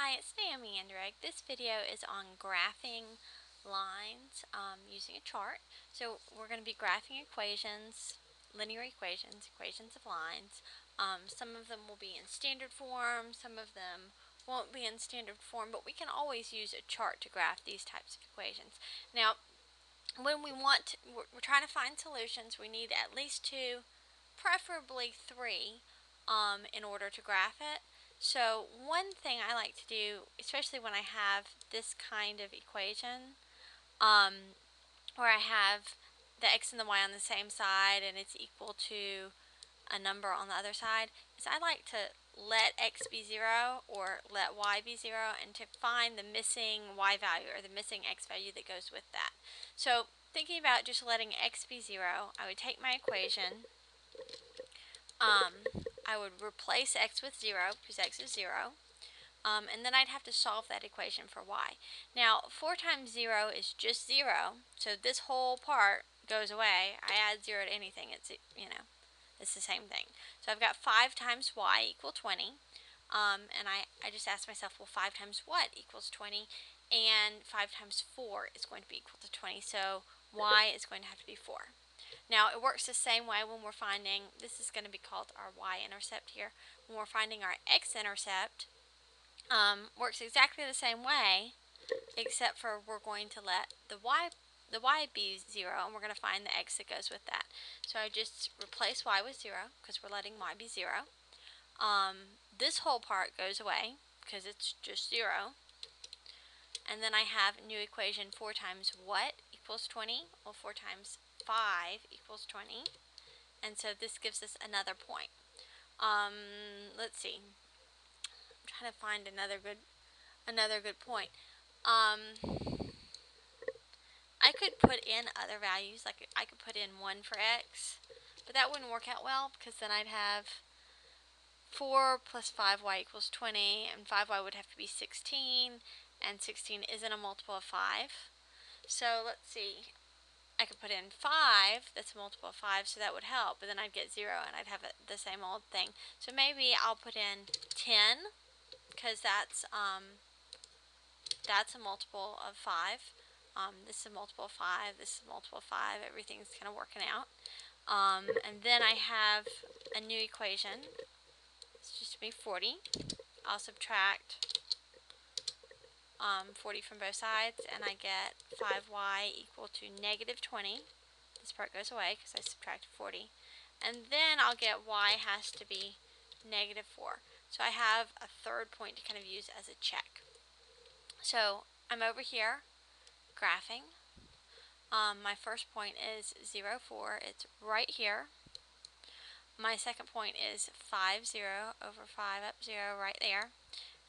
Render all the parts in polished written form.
Hi, it's Naomi Andrigg. This video is on graphing lines using a chart. So we're going to be graphing equations, linear equations, equations of lines. Some of them will be in standard form, some of them won't be in standard form, but we can always use a chart to graph these types of equations. Now, when we're trying to find solutions, we need at least two, preferably three, in order to graph it. So one thing I like to do, especially when I have this kind of equation, where I have the x and the y on the same side and it's equal to a number on the other side, is I like to let x be 0 or let y be 0 and to find the missing y value or the missing x value that goes with that. So thinking about just letting x be 0, I would take my equation, I would replace x with 0 because x is 0, and then I'd have to solve that equation for y. Now 4 times 0 is just 0, so this whole part goes away. I add 0 to anything, it's the same thing. So I've got 5 times y equal 20, and I just asked myself, well, 5 times what equals 20? And 5 times 4 is going to be equal to 20, so y is going to have to be 4. Now it works the same way when we're finding, this is going to be called our y-intercept here, when we're finding our x-intercept, works exactly the same way, except for we're going to let the y be 0, and we're going to find the x that goes with that. So I just replace y with 0 because we're letting y be 0. This whole part goes away because it's just 0. And then I have a new equation, 4 times what equals 20? Well, 4 times 5 equals 20. And so this gives us another point. Let's see. I'm trying to find another good point. I could put in other values, like I could put in 1 for x, but that wouldn't work out well because then I'd have 4 plus 5y equals 20, and 5y would have to be 16, and 16 isn't a multiple of 5. So let's see, I could put in 5, that's a multiple of 5, so that would help, but then I'd get 0 and I'd have the same old thing. So maybe I'll put in 10, because that's a multiple of 5. This is a multiple of 5, this is a multiple of 5, everything's kind of working out. And then I have a new equation. It's just going to be 40. I'll subtract 40 from both sides, and I get 5y equal to negative 20. This part goes away because I subtracted 40. And then I'll get y has to be negative 4. So I have a third point to kind of use as a check. So I'm over here graphing. My first point is 0, 4. It's right here. My second point is 5, 0 over 5 up 0 right there.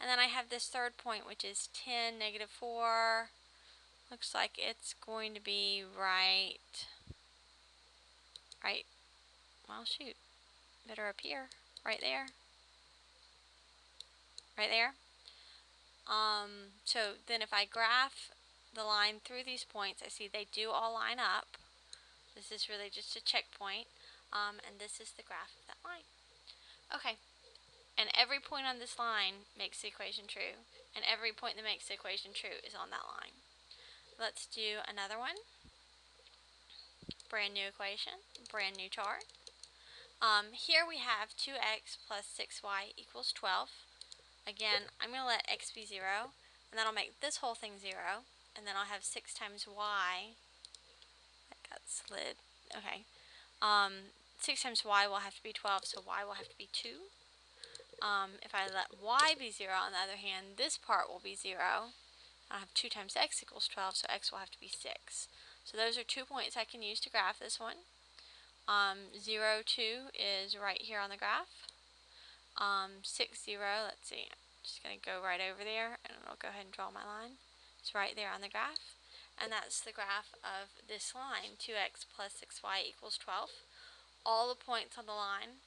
And then I have this third point, which is 10, negative 4. Looks like it's going to be right, well, shoot, better up here, right there, right there. So then if I graph the line through these points, I see they do all line up. This is really just a checkpoint, and this is the graph of that line. Okay, and every point on this line makes the equation true, and every point that makes the equation true is on that line. Let's do another one. Brand new equation, brand new chart. Here we have 2x plus 6y equals 12. Again, I'm going to let x be 0, and then I'll make this whole thing 0, and then I'll have 6 times y. That got slid. Okay. 6 times y will have to be 12, so y will have to be 2. If I let y be 0, on the other hand, this part will be 0. I'll have 2 times x equals 12, so x will have to be 6. So those are 2 points I can use to graph this one. 0, 2 is right here on the graph. 6, 0, let's see, I'm just going to go right over there, and I'll go ahead and draw my line. It's right there on the graph, and that's the graph of this line, 2x plus 6y equals 12. All the points on the line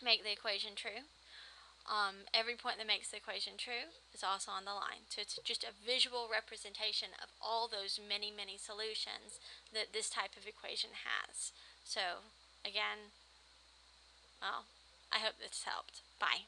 make the equation true. Every point that makes the equation true is also on the line. So it's just a visual representation of all those many, many solutions that this type of equation has. So, again, well, I hope this helped. Bye.